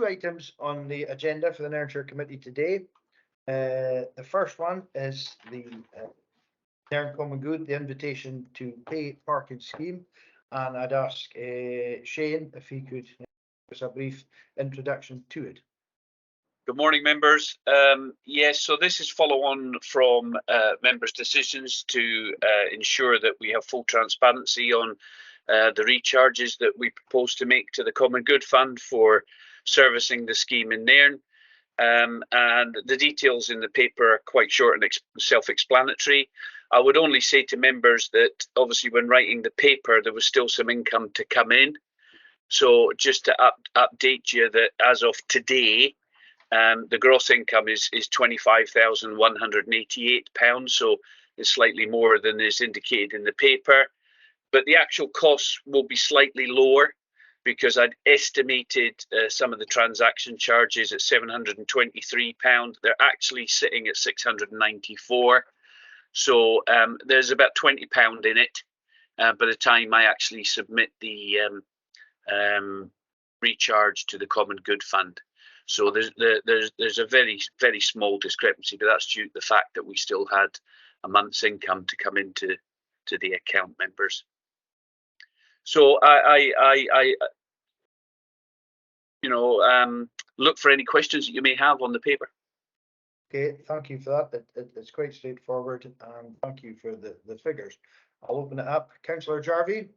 two items on the agenda for the Nairnshire Committee today. The first one is the Nairn Common Good, the invitation to pay parking scheme. And I'd ask Shane if he could give us a brief introduction to it. Good morning, members. Yes, so this is follow on from members' decisions to ensure that we have full transparency on the recharges that we propose to make to the Common Good Fund for servicing the scheme in Nairn. And the details in the paper are quite short and self-explanatory. I would only say to members that obviously when writing the paper, there was still some income to come in. So just to update you that as of today, the gross income is £25,188, so it's slightly more than is indicated in the paper. But the actual costs will be slightly lower because I'd estimated some of the transaction charges at £723. They're actually sitting at £694. So there's about £20 in it by the time I actually submit the recharge to the Common Good Fund. So there's a very, very small discrepancy, but that's due to the fact that we still had a month's income to come into the account, members. So I look for any questions that you may have on the paper. Okay, thank you for that. It's quite straightforward, and thank you for the figures. I'll open it up. Councillor Jarvie.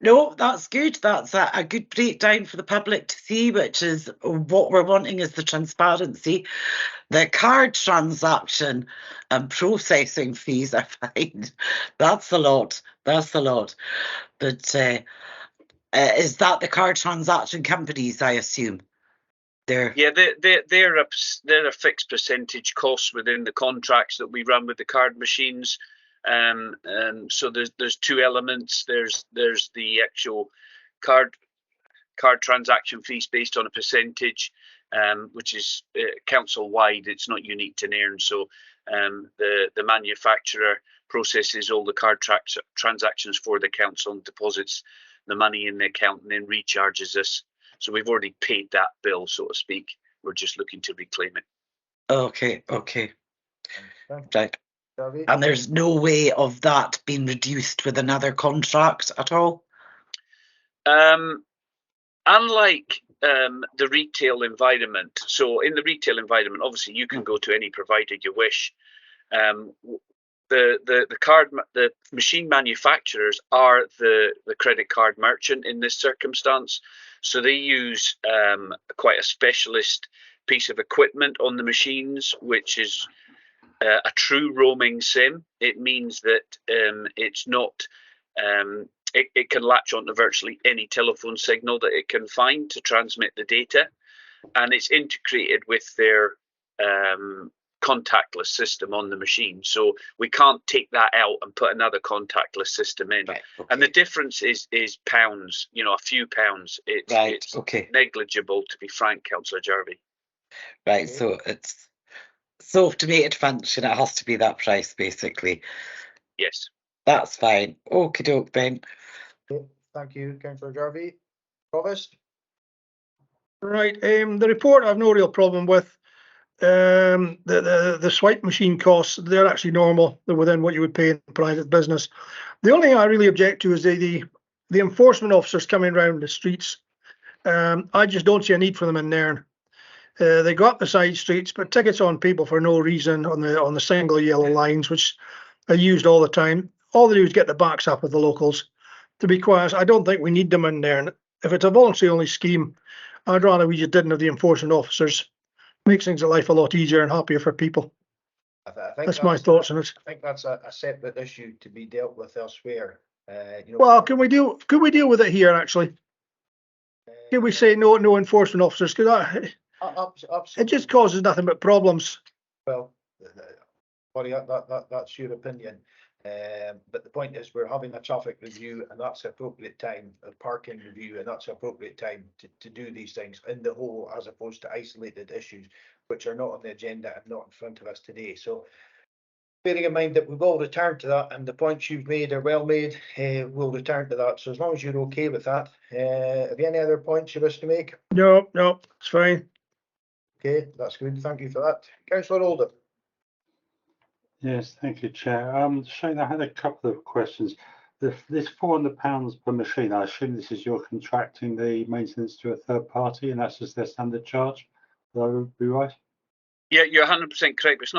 No, that's good. That's a good breakdown for the public to see, which is what we're wanting is the transparency. The card transaction and processing fees are fine. That's a lot. That's a lot. But is that the card transaction companies, I assume? They're a fixed percentage cost within the contracts that we run with the card machines. So there's two elements. There's the actual card transaction fees based on a percentage, which is council wide. It's not unique to Nairn. So the manufacturer processes all the card transactions for the council and deposits the money in the account and then recharges us. So we've already paid that bill, so to speak. We're just looking to reclaim it. Okay. Right. And there's no way of that being reduced with another contract at all? Unlike the retail environment, so in the retail environment, obviously you can go to any provider you wish. The machine manufacturers are the credit card merchant in this circumstance. So they use quite a specialist piece of equipment on the machines, which is a true roaming SIM. It means that it's not. It can latch onto virtually any telephone signal that it can find to transmit the data, and it's integrated with their contactless system on the machine. So we can't take that out and put another contactless system in. Right, okay. And the difference is pounds, a few pounds. It's negligible, to be frank, Councillor Jarvie. Right, so it's automated function, it has to be that price, basically. Yes. That's fine. Okie doke, Ben. Okay, thank you, Councillor Jarvie. Provost? Right, the report I've no real problem with. The swipe machine costs, they're actually normal. They're within what you would pay in private business. The only thing I really object to is the enforcement officers coming around the streets. I just don't see a need for them in Nairn. They go up the side streets, put tickets on people for no reason on the single yellow lines, which are used all the time. All they do is get the backs up with the locals. To be quite honest, I don't think we need them in Nairn. If it's a voluntary only scheme, I'd rather we just didn't have the enforcement officers. Makes things in life a lot easier and happier for people. I think that's my thoughts on it. I think that's a separate issue to be dealt with elsewhere. Well, could we deal with it here actually? Can we say no enforcement officers? Because it just causes nothing but problems. Well, that's your opinion. But the point is, we're having a traffic review, and that's the appropriate time, a parking review, and that's the appropriate time to do these things in the whole, as opposed to isolated issues which are not on the agenda and not in front of us today. So bearing in mind that we will return to that, and the points you've made are well made, we'll return to that. So as long as you're okay with that, have you any other points you wish to make? No, it's fine. Okay, that's good. Thank you for that. Councillor Oldham. Yes, thank you, Chair. Shane, I had a couple of questions. This £400 per machine, I assume this is you're contracting the maintenance to a third party, and that's just their standard charge. Would I be right? Yeah, you're 100% correct. It's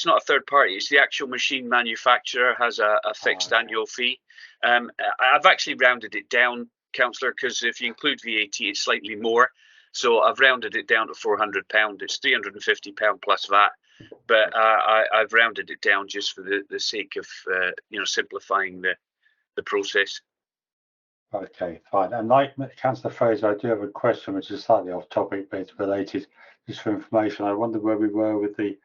not a third party. It's the actual machine manufacturer has a fixed annual fee. I've actually rounded it down, Councillor, because if you include VAT, it's slightly more. So I've rounded it down to £400. It's £350 plus VAT. But I've rounded it down just for the sake of simplifying the process. Okay, fine. And like Councillor Fraser, I do have a question which is slightly off topic, but it's related. Just for information, I wondered where we were with the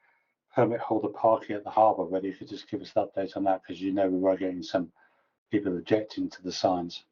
permit holder parking at the harbour, whether you could just give us an update on that, because we were getting some people objecting to the signs.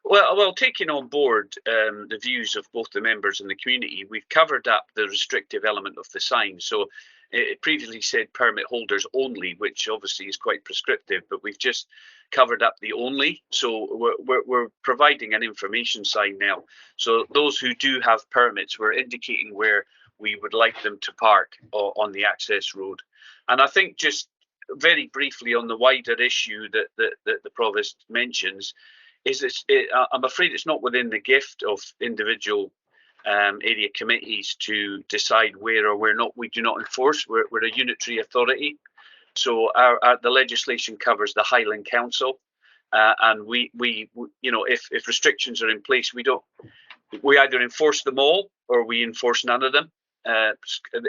Well, taking on board the views of both the members and the community, we've covered up the restrictive element of the sign. So it previously said permit holders only, which obviously is quite prescriptive, but we've just covered up the only. So we're providing an information sign now. So those who do have permits, we're indicating where we would like them to park on the access road. And I think just very briefly on the wider issue that the Provost mentions, I'm afraid it's not within the gift of individual area committees to decide where or where not we do not enforce. We're a unitary authority, so the legislation covers the Highland Council, and we if restrictions are in place, we either enforce them all or we enforce none of them.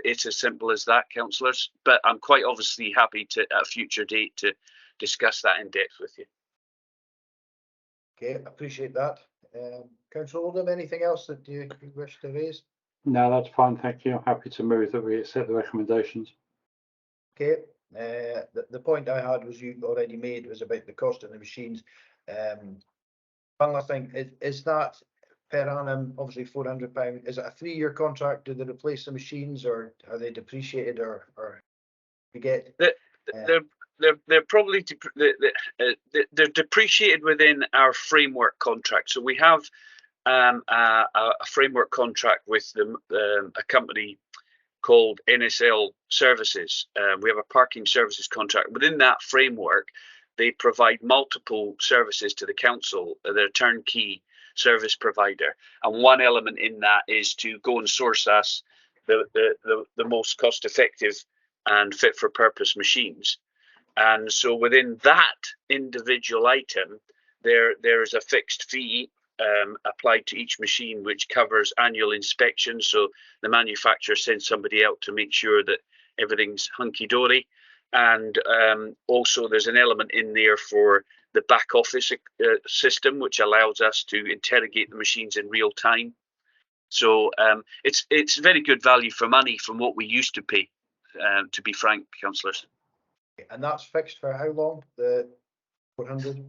It's as simple as that, councillors. But I'm quite obviously happy to at a future date to discuss that in depth with you. Okay, appreciate that. Councillor Oldham, anything else that you wish to raise? No, that's fine, thank you. I'm happy to move that we accept the recommendations. Okay, the point I had was you already made was about the cost of the machines. One last thing, is that per annum, obviously £400, is it a 3-year contract? Do they replace the machines, or are they depreciated, or you get? They're probably they're depreciated within our framework contract. So we have a framework contract with a company called NSL Services. We have a parking services contract. Within that framework, they provide multiple services to the council. They're a turnkey service provider, and one element in that is to go and source us the most cost-effective and fit-for-purpose machines. And so within that individual item, there is a fixed fee applied to each machine, which covers annual inspections. So the manufacturer sends somebody out to make sure that everything's hunky-dory. And also there's an element in there for the back office system, which allows us to interrogate the machines in real time. So it's very good value for money from what we used to pay, to be frank, councillors. And that's fixed for how long? The 400?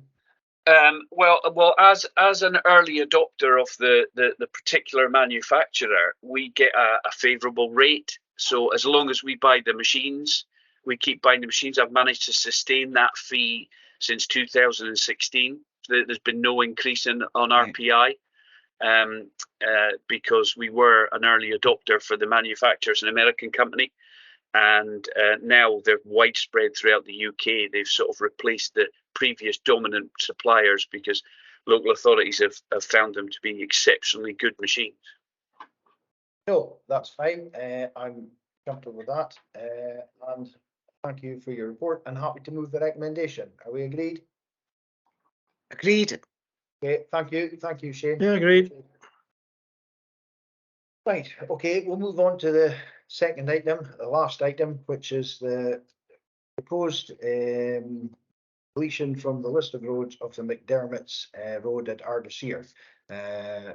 Well, as an early adopter of the particular manufacturer, we get a favourable rate. So as long as we buy the machines, we keep buying the machines. I've managed to sustain that fee since 2016. There's been no increase on RPI, because we were an early adopter for the manufacturers, an American company. And now they're widespread throughout the UK. They've sort of replaced the previous dominant suppliers because local authorities have found them to be exceptionally good machines. No, that's fine. I'm comfortable with that. And thank you for your report, and happy to move the recommendation. Are we agreed? Agreed. Okay, thank you. Thank you, Shane. Yeah, agreed. Right, okay, we'll move on to the second item, the last item, which is the proposed deletion from the list of roads of the McDermott's Road at Ardeshir.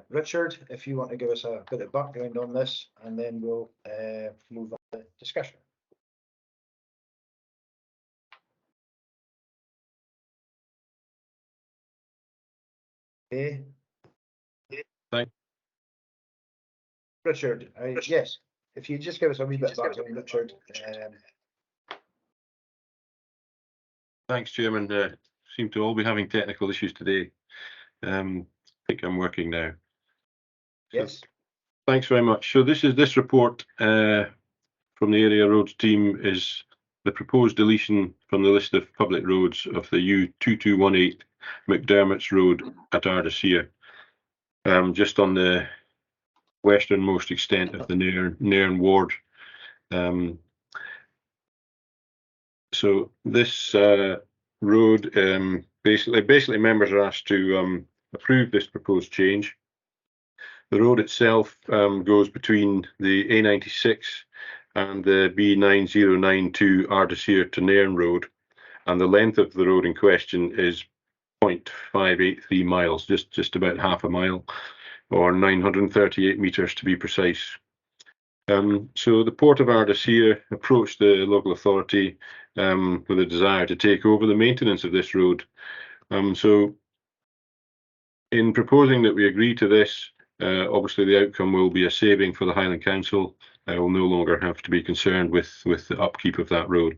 Richard, if you want to give us a bit of background on this, and then we'll move on to discussion. Okay. Richard, yes, if you just give us a wee bit of background, Richard. Thanks, Chairman. Seem to all be having technical issues today. I think I'm working now. Yes. Thanks very much. So this report from the area roads team is the proposed deletion from the list of public roads of the U2218 McDermott's Road at Ardashir, just on the westernmost extent of the Nairn ward. So this road, basically members are asked to approve this proposed change. The road itself goes between the A96 and the B9092 Ardashir to Nairn Road, and the length of the road in question is 0.583 miles, just about half a mile, or 938 metres to be precise. So the Port of Ardashir approached the local authority with a desire to take over the maintenance of this road. So in proposing that we agree to this, obviously the outcome will be a saving for the Highland Council. I will no longer have to be concerned with the upkeep of that road.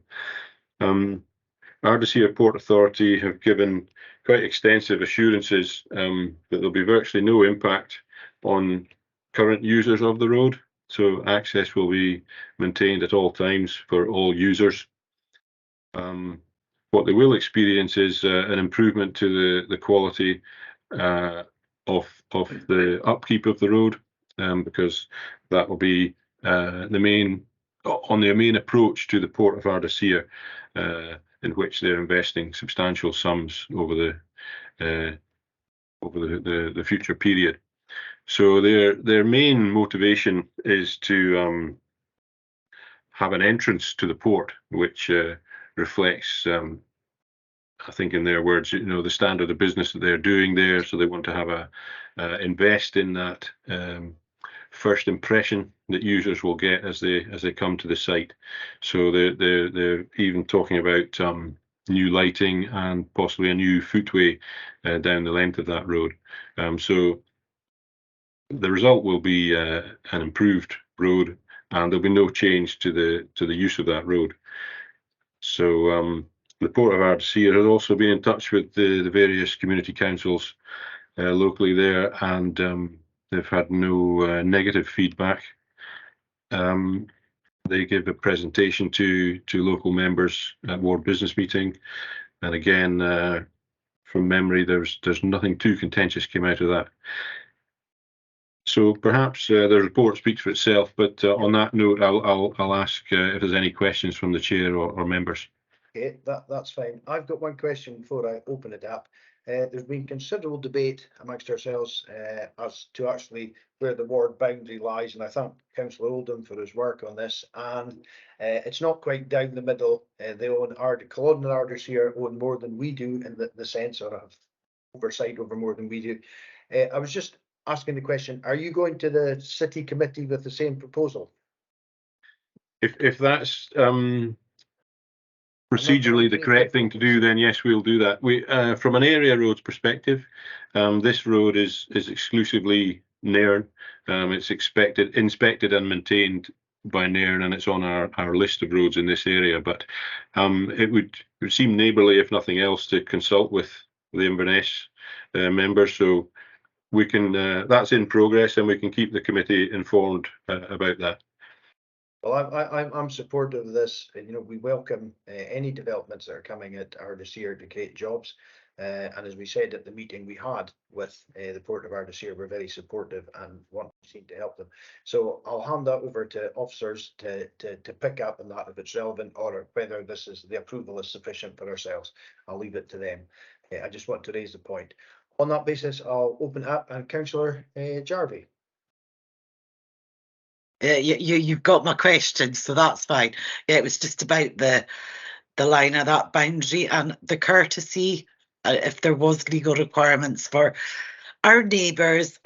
Ardashir Port Authority have given quite extensive assurances that there'll be virtually no impact on current users of the road. So access will be maintained at all times for all users. What they will experience is an improvement to the quality of the upkeep of the road, because that will be the main approach to the Port of Ardashir, in which they're investing substantial sums over the future period. So their main motivation is to have an entrance to the port, which reflects, I think in their words, the standard of business that they're doing there. So they want to have invest in that first impression that users will get as they come to the site. So they're even talking about new lighting and possibly a new footway down the length of that road. So the result will be an improved road, and there'll be no change to the use of that road. So the Port of Ardashir has also been in touch with the various community councils locally there, and they've had no negative feedback. They gave a presentation to local members at ward business meeting, and again, from memory, there's nothing too contentious came out of that. So perhaps the report speaks for itself, but on that note, I'll ask if there's any questions from the chair or members. Okay, that's fine. I've got one question before I open it up. There's been considerable debate amongst ourselves as to actually where the ward boundary lies, and I thank Councillor Oldham for his work on this. And it's not quite down the middle. They own Culloden and Ardashir own more than we do in the sense, or have oversight over more than we do. I was just asking the question: are you going to the city committee with the same proposal? If that's procedurally the correct thing to do, then yes, we'll do that. We, from an area roads perspective, this road is exclusively Nairn. It's inspected and maintained by Nairn, and it's on our list of roads in this area. But it would seem neighbourly, if nothing else, to consult with the Inverness members. So we can. That's in progress, and we can keep the committee informed about that. Well, I'm supportive of this. We welcome any developments that are coming at Ardashir to create jobs. And as we said at the meeting we had with the Port of Ardashir, we're very supportive and want to help them. So I'll hand that over to officers to pick up on that if it's relevant, or whether the approval is sufficient for ourselves. I'll leave it to them. I just want to raise the point. On that basis, I'll open up, and Councillor Jarvie. You've got my question, so that's fine. Yeah, it was just about the line of that boundary and the courtesy, if there was legal requirements for our neighbours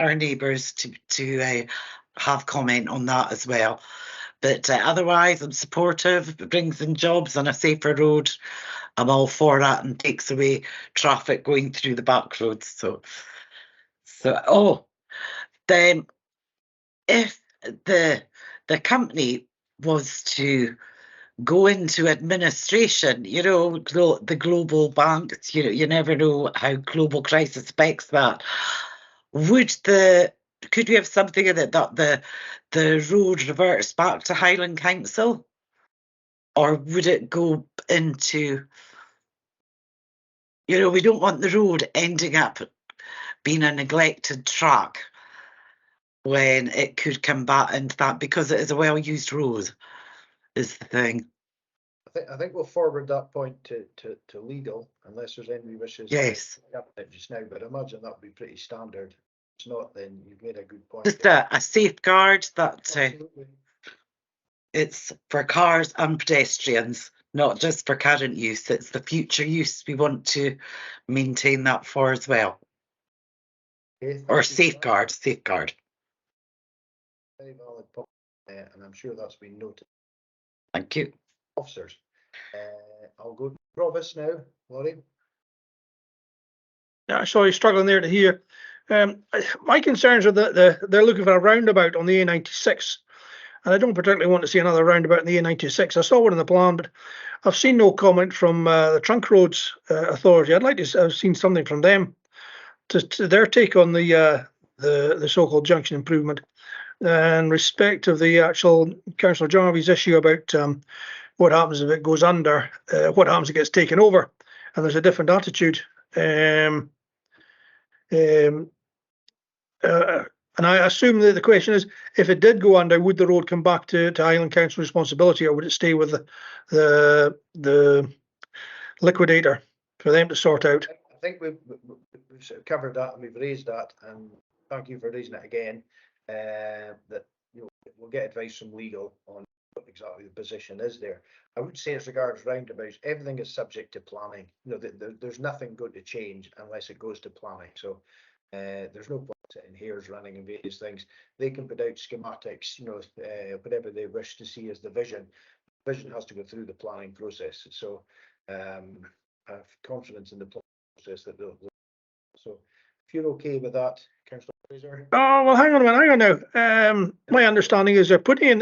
to have comment on that as well. But otherwise, I'm supportive. If it brings in jobs and a safer road, I'm all for that, and takes away traffic going through the back roads. So then if the company was to go into administration, you know, the global banks, you know, you never know how global crisis affects that. Could we have something in it that the road reverts back to Highland Council? Or would it go into, you know, we don't want the road ending up being a neglected track when it could come back into that, because it is a well-used road, is the thing. I think we'll forward that point to legal, unless there's any wishes. Yes. Just now, but I imagine that would be pretty standard. If it's not, then you've made a good point. Just a safeguard that Absolutely. it's for cars and pedestrians, not just for current use. It's the future use we want to maintain that for as well. Okay, thank Or you for that. safeguard. Very valid point, and I'm sure that's been noted. Thank you. Officers. I'll go to Provost now, Laurie. Yeah, sorry, struggling there to hear. My concerns are that they're looking for a roundabout on the A96, and I don't particularly want to see another roundabout in the A96. I saw one in the plan, but I've seen no comment from the Trunk Roads Authority. I'd like to have seen something from them to their take on the so-called junction improvement, and respect of the actual Councillor Jarvie's issue about what happens if it goes under, what happens if it gets taken over, and there's a different attitude. And I assume that the question is, if it did go under, would the road come back to Highland Council responsibility, or would it stay with the liquidator for them to sort out? I think we've sort of covered that, and we've raised that, and thank you for raising it again. That, you know, we'll get advice from legal on what exactly the position is there. I would say, as regards roundabouts, everything is subject to planning. You know, there's nothing going to change unless it goes to planning. So there's no point sitting here running and various things. They can put out schematics, you know, whatever they wish to see as the vision. The vision has to go through the planning process. So I have confidence in the planning process that they'll. So if you're okay with that, Councillor Fraser. Oh, well, hang on a minute, hang on now. My understanding is they're wanting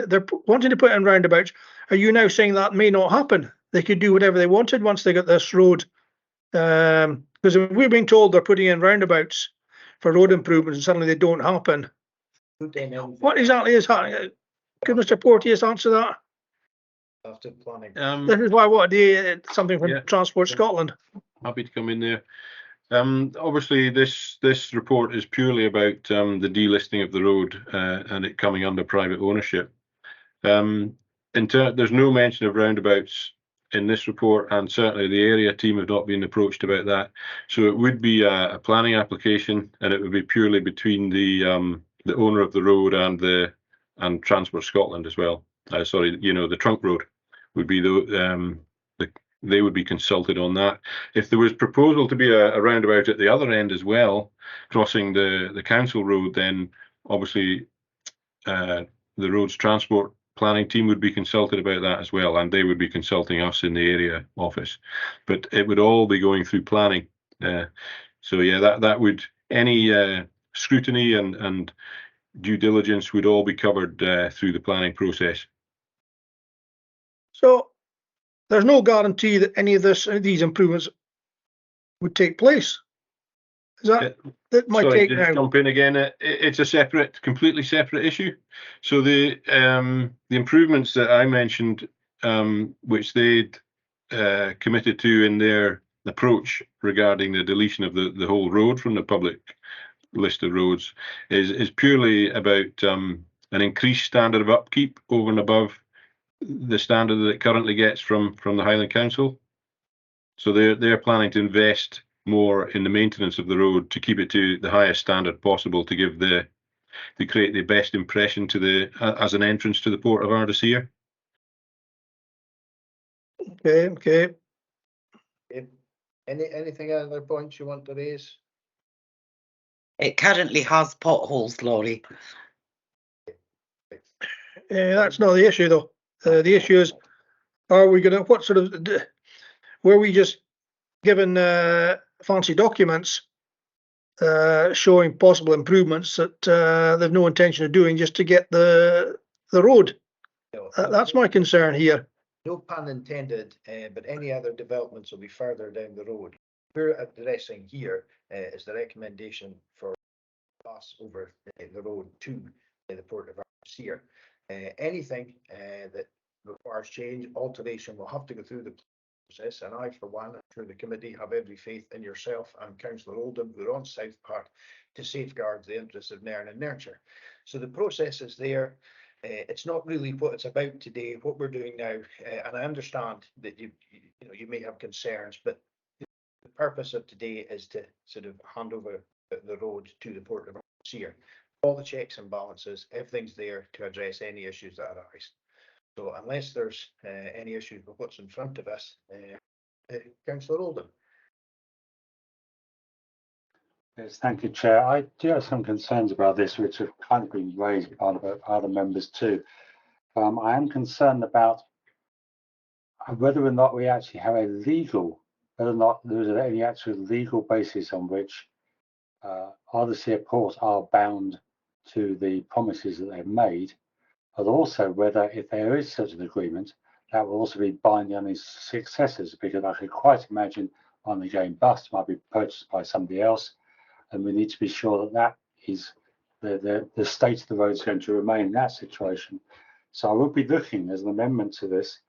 to put in roundabouts. Are you now saying that may not happen? They could do whatever they wanted once they got this road. Because we're being told they're putting in roundabouts for road improvements and suddenly they don't happen. What exactly is happening? Could Mr. Porteous answer that? After planning. This is why I wanted something from Transport Scotland. Happy to come in there. Obviously, this report is purely about the delisting of the road and it coming under private ownership. There's no mention of roundabouts in this report, and certainly the area team have not been approached about that. So it would be a planning application, and it would be purely between the owner of the road and Transport Scotland as well. Sorry, you know, the trunk road would be they would be consulted on that. If there was proposal to be a roundabout at the other end as well, crossing the council road, then obviously the roads transport planning team would be consulted about that as well, and they would be consulting us in the area office. But it would all be going through planning. So yeah, that would, any scrutiny and due diligence would all be covered through the planning process. So there's no guarantee that any of these improvements would take place. Is that my take now? Jump in again. It's a completely separate issue. So the improvements that I mentioned, which they'd committed to in their approach regarding the deletion of the whole road from the public list of roads, is purely about an increased standard of upkeep over and above the standard that it currently gets from the Highland Council. So they're planning to invest more in the maintenance of the road to keep it to the highest standard possible, to create the best impression as an entrance to the port of Ardeshir. Okay. Anything other points you want to raise? It currently has potholes, Laurie. That's not the issue, though. The issue is, are we going to, were we just given fancy documents showing possible improvements that they've no intention of doing just to get the road? That's my concern here. no pun intended, but any other developments will be further down the road. We're addressing here is the recommendation for pass over the road to the Port of Armseer. Anything that requires change, alteration will have to go through the process, and I, for one, through the committee, have every faith in yourself and Councillor Oldham, who are on South Park, to safeguard the interests of Nairn and Nairnshire. So the process is there. It's not really what it's about today, what we're doing now, and I understand that you may have concerns, but the purpose of today is to sort of hand over the road to the Port of Armseer. All the checks and balances, everything's there to address any issues that arise. So unless there's any issues with what's in front of us, Councillor Oldham. Yes, thank you, Chair. I do have some concerns about this, which have kind of been raised by other members too. I am concerned about whether or not we actually have a legal, whether or not there is any actual legal basis on which Ardersier Port are bound to the promises that they've made, but also whether, if there is such an agreement, that will also be binding on its successors, because I could quite imagine one of the going bust might be purchased by somebody else, and we need to be sure that that is the state of the road is going to remain in that situation. So I would be looking as an amendment to this,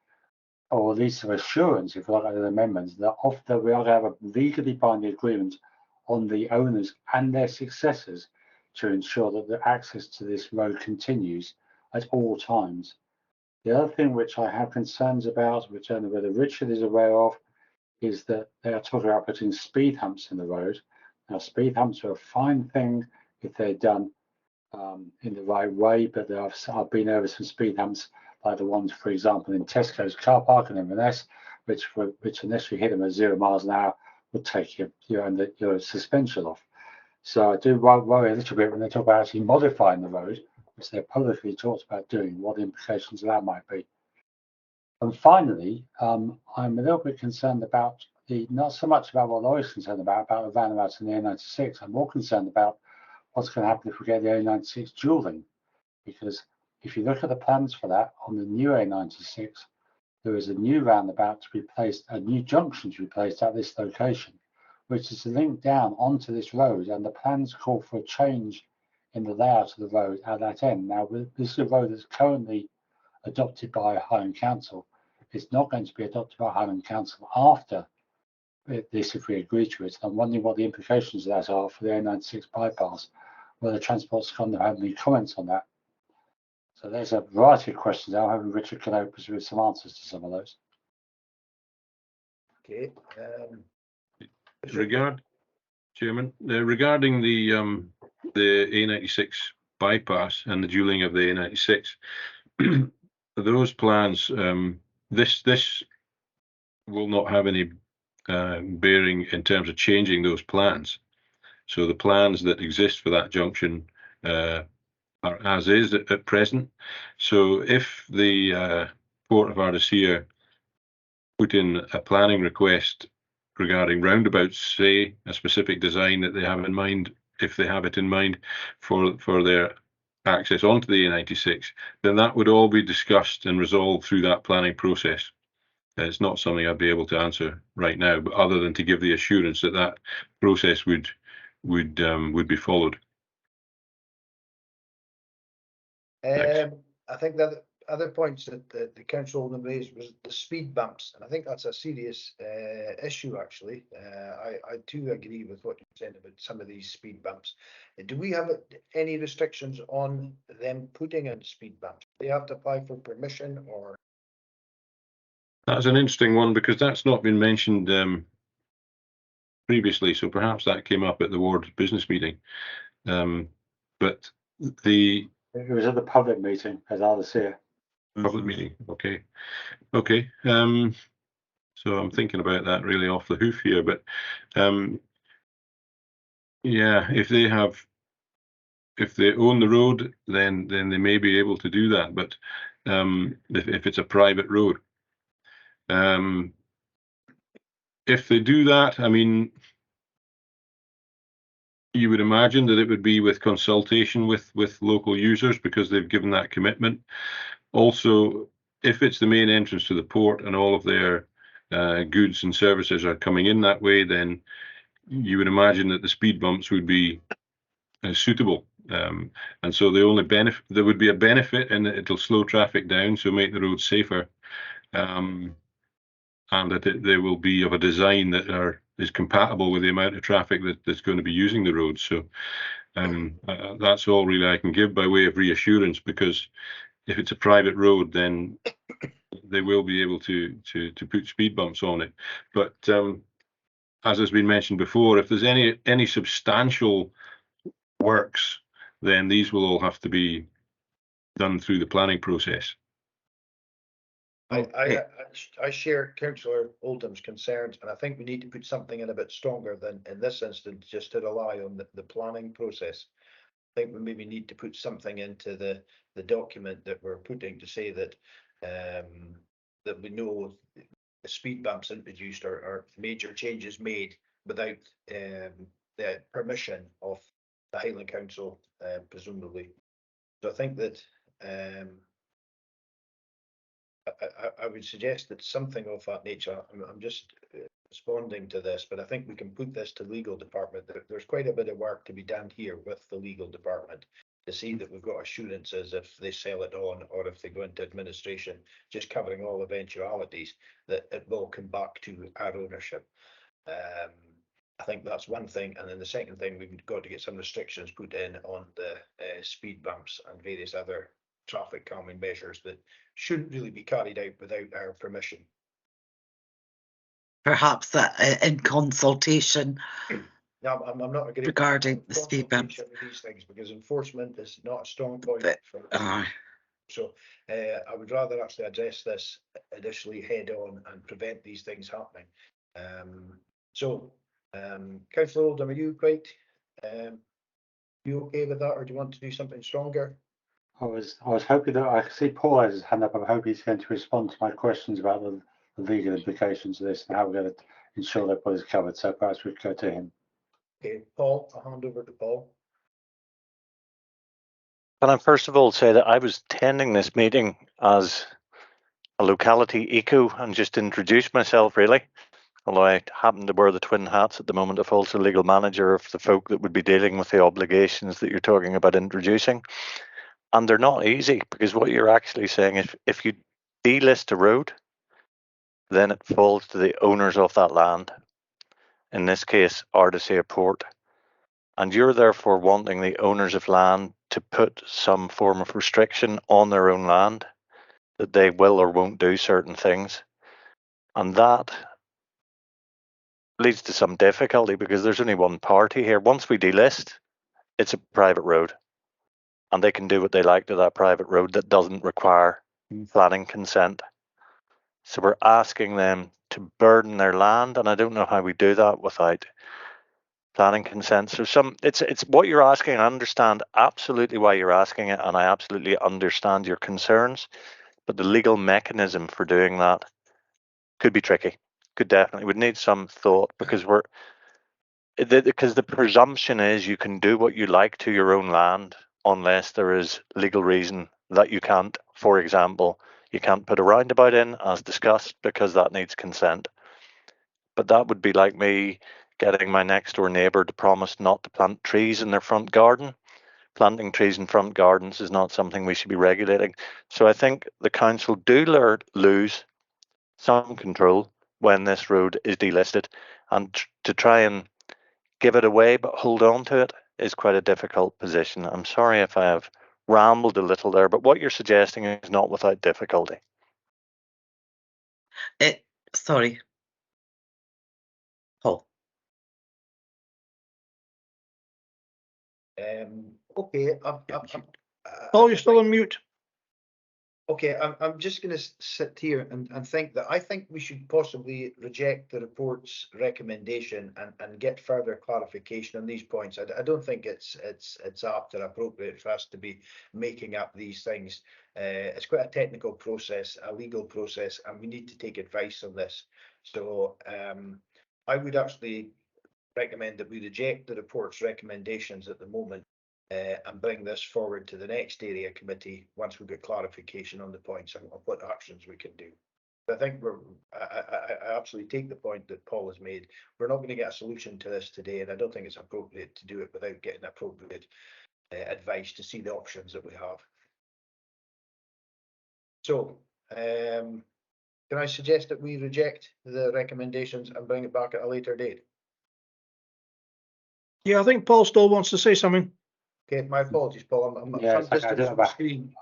or at least an assurance, if you like, an amendment, that often we ought to have a legally binding agreement on the owners and their successors to ensure that the access to this road continues at all times. The other thing which I have concerns about, which I don't know whether Richard is aware of, is that they are talking about putting speed humps in the road. Now, speed humps are a fine thing if they're done in the right way, but I've been over some speed humps, like the ones, for example, in Tesco's car park in Inverness, which unless you hit them at 0 miles an hour, would take your suspension off. So I do worry a little bit when they talk about actually modifying the road, which they're publicly talked about doing, what the implications of that might be. And finally, I'm a little bit concerned about not so much about what Laurie's concerned about the roundabouts in the A96. I'm more concerned about what's going to happen if we get the A96 dualling, because if you look at the plans for that on the new A96, there is a new roundabout to be placed, a new junction to be placed at this location, which is to link down onto this road, and the plans call for a change in the layout of the road at that end. Now, this is a road that's currently adopted by Highland Council. It's not going to be adopted by Highland Council after this, if we agree to it. I'm wondering what the implications of that are for the A96 bypass, whether Transport's going to have any comments on that. So there's a variety of questions. I'm hoping Richard can open us with some answers to some of those. Okay. Chairman, regarding the A96 bypass and the dualling of the A96, those plans, this will not have any bearing in terms of changing those plans. So the plans that exist for that junction are as is at present. So if the Port of Ardersier put in a planning request regarding roundabouts, say a specific design that they have in mind, if they have it in mind for their access onto the A96, then that would all be discussed and resolved through that planning process. It's not something I'd be able to answer right now, but other than to give the assurance that that process would be followed. I think that other points that the council raised was the speed bumps, and I think that's a serious issue. Actually, I too agree with what you said about some of these speed bumps. Do we have any restrictions on them putting in speed bumps? Do they have to apply for permission, or? That's an interesting one, because that's not been mentioned previously, so perhaps that came up at the ward business meeting. But it was at the public meeting as Ardersier. Public meeting, okay. So I'm thinking about that really off the hoof here, but yeah, if they own the road, then they may be able to do that. But if it's a private road, if they do that, I mean, you would imagine that it would be with consultation with local users, because they've given that commitment. Also, if it's the main entrance to the port and all of their goods and services are coming in that way, then you would imagine that the speed bumps would be suitable. And so the only benefit, there would be a benefit in that it'll slow traffic down, so make the roads safer. And that they will be of a design that is compatible with the amount of traffic that's going to be using the roads. So that's all really I can give by way of reassurance, because if it's a private road, then they will be able to put speed bumps on it. But as has been mentioned before, if there's any substantial works, then these will all have to be done through the planning process. I share Councillor Oldham's concerns, and I think we need to put something in a bit stronger than in this instance, just to rely on the planning process. I think we maybe need to put something into the document that we're putting to say that that we know the speed bumps introduced or major changes made without the permission of the Highland Council, presumably. So I think that I would suggest that something of that nature. I'm just responding to this, but I think we can put this to legal department. There's quite a bit of work to be done here with the legal department to see that we've got assurances if they sell it on or if they go into administration, just covering all eventualities, that it will come back to our ownership. I think that's one thing, and then the second thing, we've got to get some restrictions put in on the speed bumps and various other traffic calming measures that shouldn't really be carried out without our permission. Perhaps in consultation. Now, I'm not agreeing regarding the speed bumps with these things, because enforcement is not a strong point. So I would rather actually address this initially head on and prevent these things happening. Councillor Oldham, are you quite you okay with that, or do you want to do something stronger? I was hoping that I see Paul has his hand up. I'm hoping he's going to respond to my questions about the legal implications of this and how we're going to ensure that is covered. So perhaps we go to him. Okay, Paul, I'll hand over to Paul. Can I first of all say that I was attending this meeting as a locality eco and just introduce myself, really. Although I happen to wear the twin hats at the moment of also legal manager of the folk that would be dealing with the obligations that you're talking about introducing. And they're not easy, because what you're actually saying is if you delist a road, then it falls to the owners of that land. In this case, Ardisea Port. And you're therefore wanting the owners of land to put some form of restriction on their own land, that they will or won't do certain things. And that leads to some difficulty, because there's only one party here. Once we delist, it's a private road, and they can do what they like to that private road that doesn't require planning consent. So we're asking them to burden their land, and I don't know how we do that without planning consent. So it's what you're asking. I understand absolutely why you're asking it, and I absolutely understand your concerns, but the legal mechanism for doing that could be tricky. Could definitely would need some thought, because the presumption is you can do what you like to your own land unless there is legal reason that you can't. For example, you can't put a roundabout in, as discussed, because that needs consent. But that would be like me getting my next door neighbour to promise not to plant trees in their front garden. Planting trees in front gardens is not something we should be regulating. So I think the council do lose some control when this road is delisted, and to try and give it away but hold on to it is quite a difficult position. I'm sorry if I have rambled a little there, but what you're suggesting is not without difficulty. Sorry, Paul. Okay. Paul, you're still on mute. Okay, I'm just going to sit here and think that I think we should possibly reject the report's recommendation and get further clarification on these points. I don't think it's apt or appropriate for us to be making up these things. It's quite a technical process, a legal process, and we need to take advice on this. So I would actually recommend that we reject the report's recommendations at the moment and bring this forward to the next area committee once we get clarification on the points and what actions we can do. I think I absolutely take the point that Paul has made. We're not going to get a solution to this today, and I don't think it's appropriate to do it without getting appropriate advice to see the options that we have. So, can I suggest that we reject the recommendations and bring it back at a later date? Yeah, I think Paul still wants to say something. Okay, my apologies, Paul. I'm Yeah, some it's okay. I distance don't from know the screen.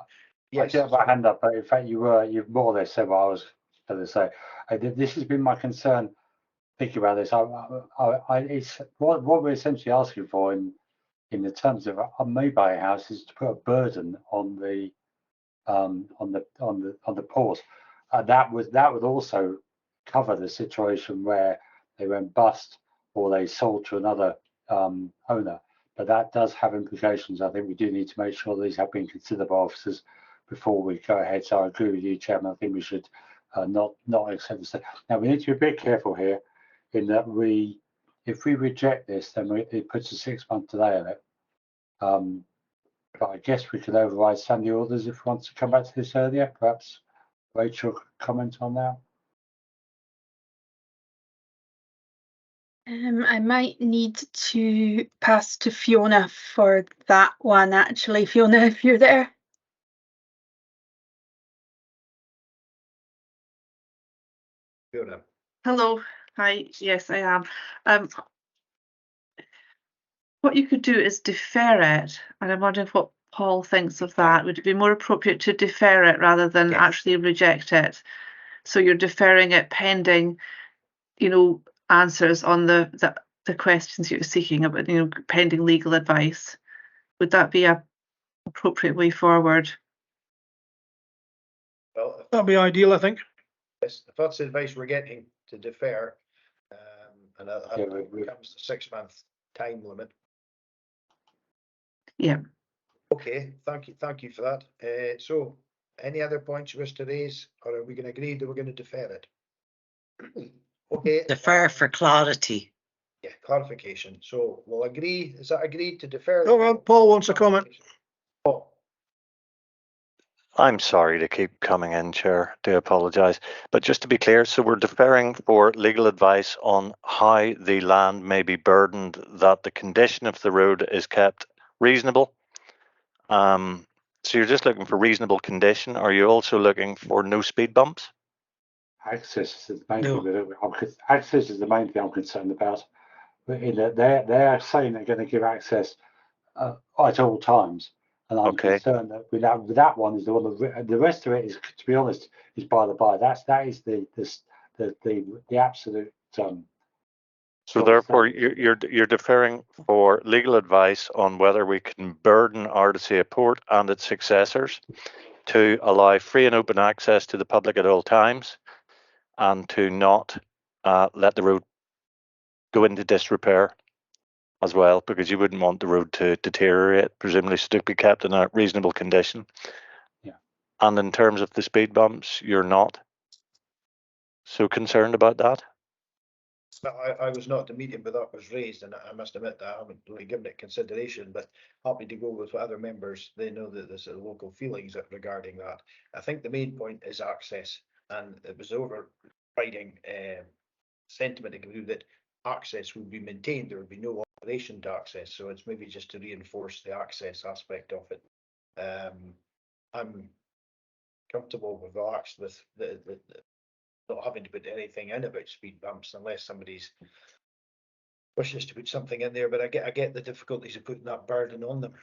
I do have my hand up, but in fact, you've more or less said what I was going to say. This has been my concern thinking about this. It's what we're essentially asking for in the terms of a mobile house is to put a burden on the port. That would also cover the situation where they went bust or they sold to another owner. But that does have implications. I think we do need to make sure these have been considered by officers before we go ahead. So I agree with you, Chairman. I think we should not accept this. Now we need to be a bit careful here, in that if we reject this, then it puts a 6-month delay on it. But I guess we could override standing orders if we want to come back to this earlier. Perhaps Rachel could comment on that. I might need to pass to Fiona for that one, actually. Fiona, if you're there. Fiona. Hello. Hi. Yes, I am. What you could do is defer it, and I'm wondering what Paul thinks of that. Would it be more appropriate to defer it rather than actually reject it? So you're deferring it pending, answers on the questions you're seeking about, pending legal advice. Would that be a appropriate way forward? Well, That'd be ideal, I think. if that's the advice we're getting, to defer, and that becomes the 6-month time limit. Yeah. Okay, thank you for that. So, any other points you wish to raise, or are we going to agree that we're going to defer it? Okay. Defer for clarity. Yeah, clarification. So we'll agree. Is that agreed to defer? Oh, well, Paul wants a comment. Paul. I'm sorry to keep coming in, Chair. Do apologise. But just to be clear, so we're deferring for legal advice on how the land may be burdened, that the condition of the road is kept reasonable. So you're just looking for reasonable condition. Are you also looking for no speed bumps? Access is the main thing. Access is the main thing I'm concerned about. In that they're saying they're going to give access at all times, and I'm concerned that with that one is the one. The rest of it is, to be honest, is by the by. That is the absolute. So therefore, you're deferring for legal advice on whether we can burden Ardisea Port and its successors to allow free and open access to the public at all times, and to not let the road go into disrepair as well, because you wouldn't want the road to deteriorate, presumably to be kept in a reasonable condition. Yeah. And in terms of the speed bumps, you're not so concerned about that? I was not at the meeting, but that was raised, and I must admit that I haven't really given it consideration, but happy to go with what other members. They know that there's local feelings regarding that. I think the main point is access, and it was overriding sentiment that access would be maintained. There would be no opposition to access, so it's maybe just to reinforce the access aspect of it. I'm comfortable with relaxed with the not having to put anything in about speed bumps unless somebody's wishes to put something in there, but I get the difficulties of putting that burden on them.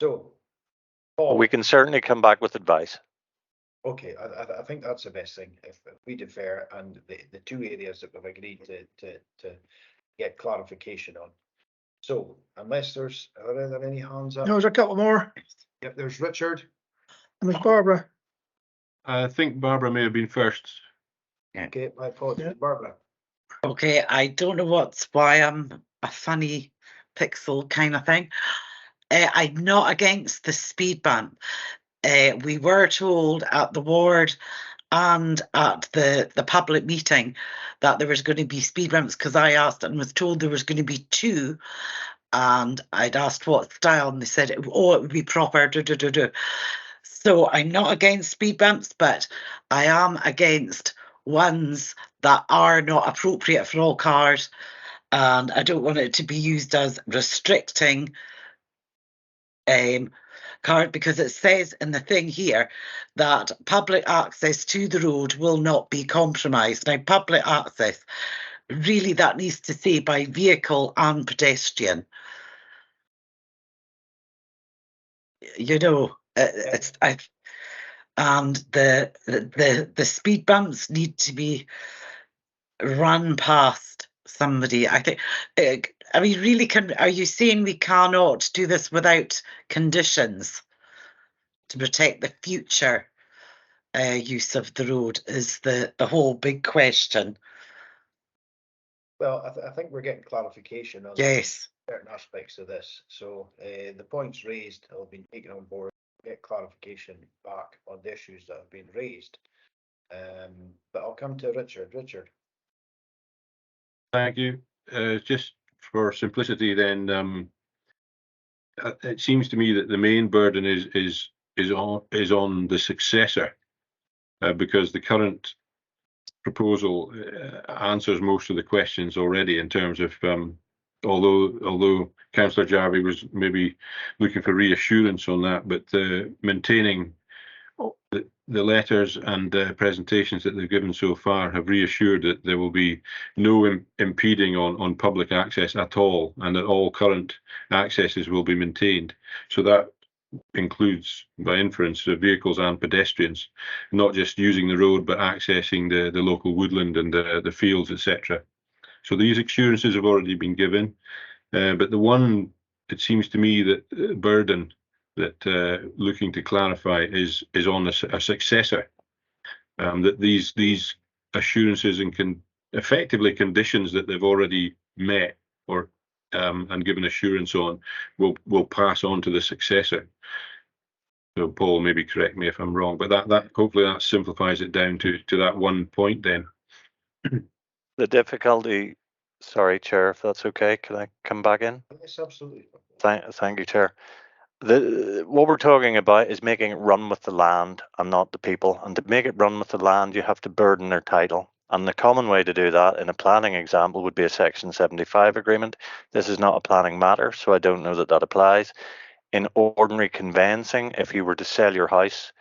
So, Paul, We can certainly come back with advice. okay, I think that's the best thing. If we defer, and the two areas that we've agreed to get clarification on. So, unless are there any hands up? No, there's a couple more. Yep, there's Richard. And there's Barbara. I think Barbara may have been first. Okay, my apologies, Yeah. Barbara. Okay, I don't know why I'm a funny pixel kind of thing. I'm not against the speed bump. We were told at the ward and at the public meeting that there was going to be speed bumps, because I asked and was told there was going to be 2, and I'd asked what style, and they said, oh, it would be proper. So I'm not against speed bumps, but I am against ones that are not appropriate for all cars, and I don't want it to be used as restricting card, because it says in the thing here that public access to the road will not be compromised. Now, public access, really, that needs to say by vehicle and pedestrian. You know, and the speed bumps need to be run past somebody. I think. Are we really are you saying we cannot do this without conditions to protect the future use of the road? Is the whole big question. Well, I think we're getting clarification on certain aspects of this. So the points raised have been taken on board. Get clarification back on the issues that have been raised. But I'll come to Richard. Richard. Thank you. Just for simplicity, then, it seems to me that the main burden is on the successor, because the current proposal answers most of the questions already in terms of although Councillor Jarvie was maybe looking for reassurance on that, but maintaining the letters and presentations that they've given so far have reassured that there will be no impeding on public access at all, and that all current accesses will be maintained. So that includes, by inference, vehicles and pedestrians, not just using the road but accessing the local woodland and the fields, etc. So these assurances have already been given, but the one, it seems to me, that burden that looking to clarify is on a successor, that these assurances and effectively conditions that they've already met or and given assurance on will pass on to the successor. So Paul, maybe correct me if I'm wrong, but that hopefully that simplifies it down to that one point then. The difficulty, sorry, Chair, if that's okay, can I come back in? Yes, absolutely. Thank you, Chair. What we're talking about is making it run with the land and not the people. And to make it run with the land, you have to burden their title. And the common way to do that in a planning example would be a Section 75 agreement. This is not a planning matter, so I don't know that that applies. In ordinary conveyancing, if you were to sell your house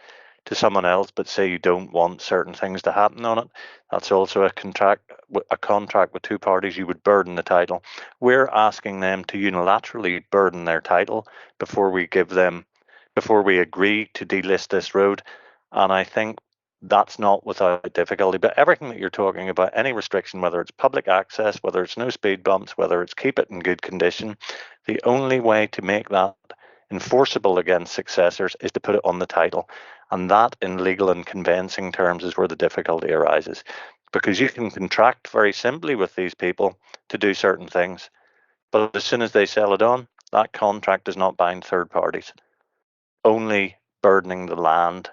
to someone else, but say you don't want certain things to happen on it, that's also a contract with 2 parties. You would burden the title. We're asking them to unilaterally burden their title before we agree to delist this road, and I think that's not without difficulty. But everything that you're talking about, any restriction, whether it's public access, whether it's no speed bumps, whether it's keep it in good condition, the only way to make that enforceable against successors is to put it on the title. And that, in legal and conveyancing terms, is where the difficulty arises. Because you can contract very simply with these people to do certain things, but as soon as they sell it on, that contract does not bind third parties, only burdening the land.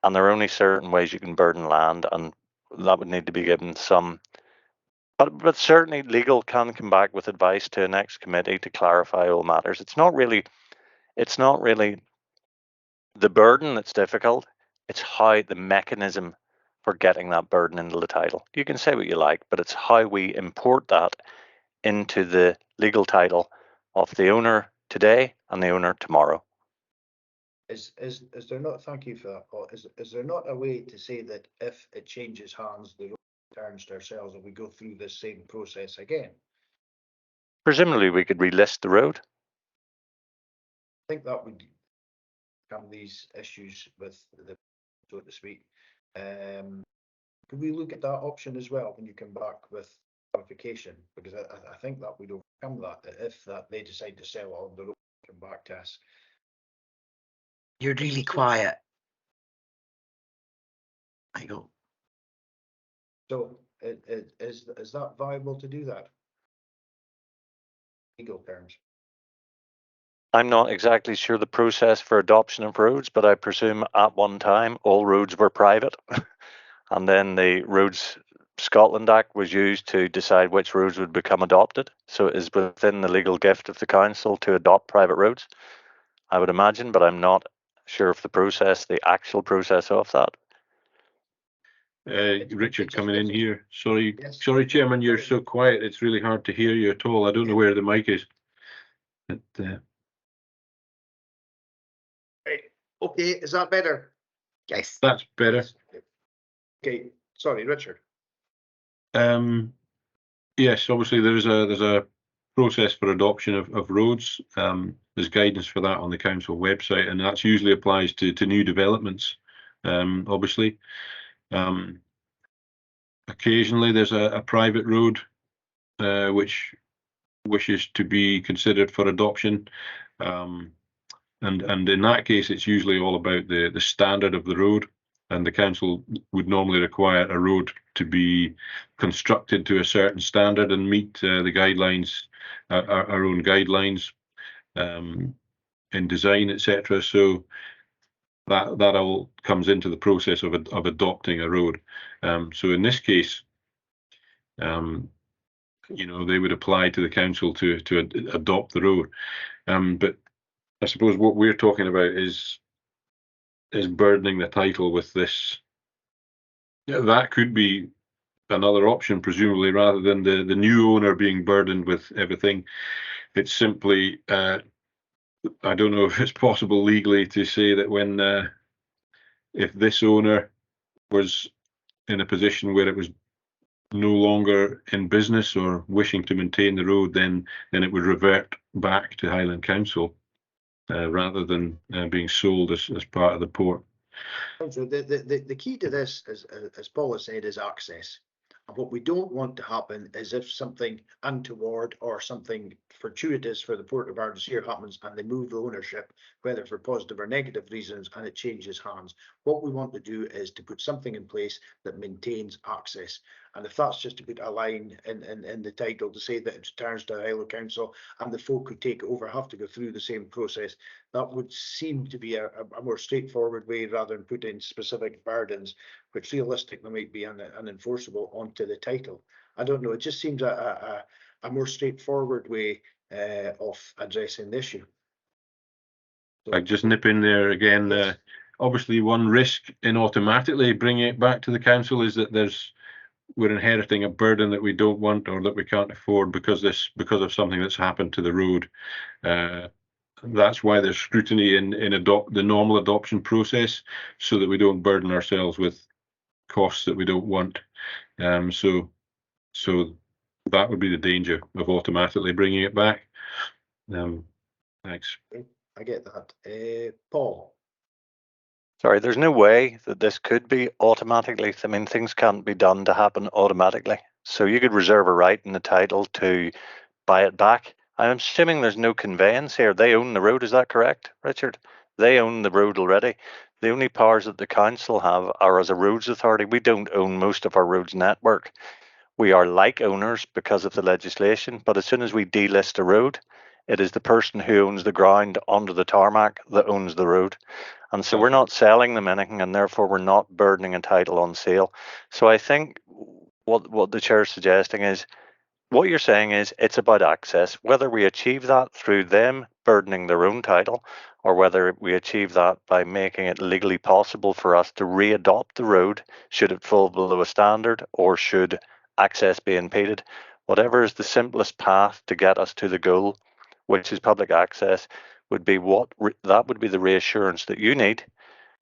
And there are only certain ways you can burden land, and that would need to be given some. But certainly legal can come back with advice to a next committee to clarify all matters. It's not really the burden that's difficult. It's how the mechanism for getting that burden into the title. You can say what you like, but it's how we import that into the legal title of the owner today and the owner tomorrow. Is there not, thank you for that, Paul, is there not a way to say that if it changes hands, the road returns to ourselves and we go through this same process again? Presumably we could relist the road. I think that would come these issues with the, so to speak. Could we look at that option as well when you come back with clarification? Because I think that would overcome that if that they decide to sell on the road, come back to us. You're really quiet. I go. So is that viable to do that? Legal terms. I'm not exactly sure the process for adoption of roads, but I presume at one time all roads were private, and then the roads Scotland Act was used to decide which roads would become adopted. So it is within the legal gift of the council to adopt private roads, I would imagine, but I'm not sure of the actual process of that. Richard coming in here. Sorry, Yes. sorry, Chairman, you're so quiet. It's really hard to hear you at all. I don't know where the mic is. But, Okay, is that better? Yes. that's better. Okay, sorry, Richard. Yes, obviously there's a process for adoption of roads. There's guidance for that on the council website, and that usually applies to new developments. Obviously, occasionally there's a private road which wishes to be considered for adoption, and in that case it's usually all about the standard of the road, and the council would normally require a road to be constructed to a certain standard and meet the guidelines, our own guidelines in design, etc. So that all comes into the process of adopting a road. So in this case, you know, they would apply to the council to adopt the road. But I suppose what we're talking about is burdening the title with this. Yeah, that could be another option, presumably, rather than the new owner being burdened with everything. It's simply, I don't know if it's possible legally to say that when, if this owner was in a position where it was no longer in business or wishing to maintain the road, then it would revert back to Highland Council rather than being sold as part of the port. So the key to this, as Paul has said, is access. And what we don't want to happen is if something untoward or something fortuitous for the Port of Nairnshire happens and they move the ownership, whether for positive or negative reasons, and it changes hands. What we want to do is to put something in place that maintains access. And if that's just to put a line in the title to say that it returns to Highland Council and the folk who take it over have to go through the same process, that would seem to be a more straightforward way rather than putting specific burdens, which realistically might be unenforceable, onto the title. I don't know. It just seems a more straightforward way of addressing the issue. So, I just nip in there again. Yes. Obviously, one risk in automatically bringing it back to the council is that we're inheriting a burden that we don't want or that we can't afford because of something that's happened to the road. That's why there's scrutiny in the normal adoption process, so that we don't burden ourselves with costs that we don't want. So that would be the danger of automatically bringing it back. Thanks. I get that. Paul. Sorry, there's no way that this could be automatically. I mean, things can't be done to happen automatically. So you could reserve a right in the title to buy it back. I'm assuming there's no conveyance here. They own the road. Is that correct, Richard? They own the road already. The only powers that the council have are as a roads authority. We don't own most of our roads network. We are like owners because of the legislation, but as soon as we delist a road, it is the person who owns the ground under the tarmac that owns the road. And so we're not selling them anything, and therefore we're not burdening a title on sale. So I think what the chair is suggesting is, what you're saying is it's about access, whether we achieve that through them burdening their own title, or whether we achieve that by making it legally possible for us to readopt the road should it fall below a standard or should access be impeded. Whatever is the simplest path to get us to the goal, which is public access, would be that would be the reassurance that you need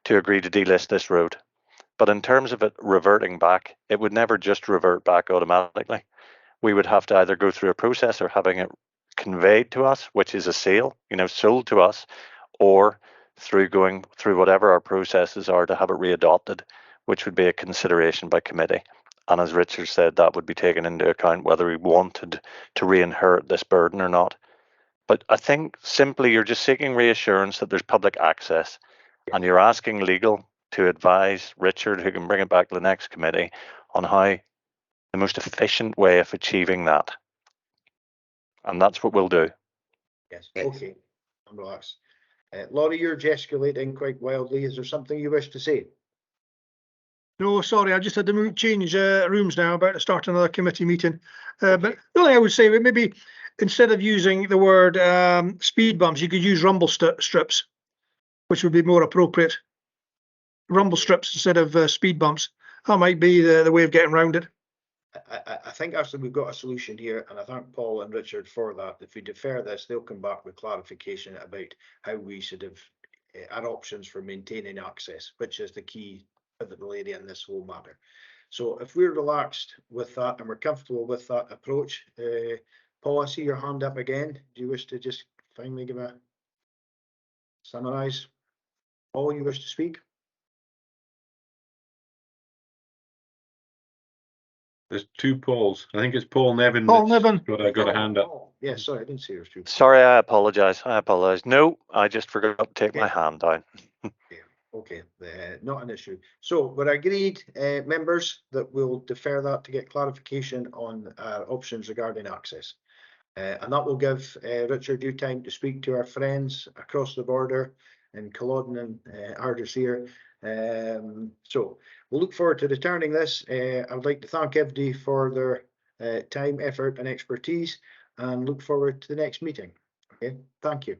to agree to delist this road. But in terms of it reverting back, it would never just revert back automatically. We would have to either go through a process or having it conveyed to us, which is a sale, sold to us, or through going through whatever our processes are to have it readopted, which would be a consideration by committee. And as Richard said, that would be taken into account whether we wanted to re-inherit this burden or not. But I think simply you're just seeking reassurance that there's public access, and you're asking legal to advise Richard, who can bring it back to the next committee, on how the most efficient way of achieving that. And that's what we'll do. Yes. Okay. I'm relaxed. Laurie, you're gesticulating quite wildly. Is there something you wish to say? No, sorry, I just had to change rooms now, about to start another committee meeting. But the only thing I would say, maybe instead of using the word speed bumps, you could use rumble strips, which would be more appropriate. Rumble strips instead of speed bumps. That might be the way of getting around it. I think actually we've got a solution here, and I thank Paul and Richard for that. If we defer this, they'll come back with clarification about how we should have our options for maintaining access, which is the key pivotal area in this whole matter. So if we're relaxed with that and we're comfortable with that approach, Paul, I see your hand up again. Do you wish to just finally give a summarise? Paul, you wish to speak? There's two Pauls. I think it's Paul Nevin. Paul Nevin. Got a hand up. Oh, yeah, sorry, I didn't see yours too. Sorry, I apologise. No, I just forgot to take my hand down. Okay, not an issue. So we're agreed, members, that we'll defer that to get clarification on options regarding access. And that will give Richard due time to speak to our friends across the border in Culloden and Ardersier. So we'll look forward to returning this. I would like to thank everybody for their time, effort and expertise, and look forward to the next meeting. Okay, thank you.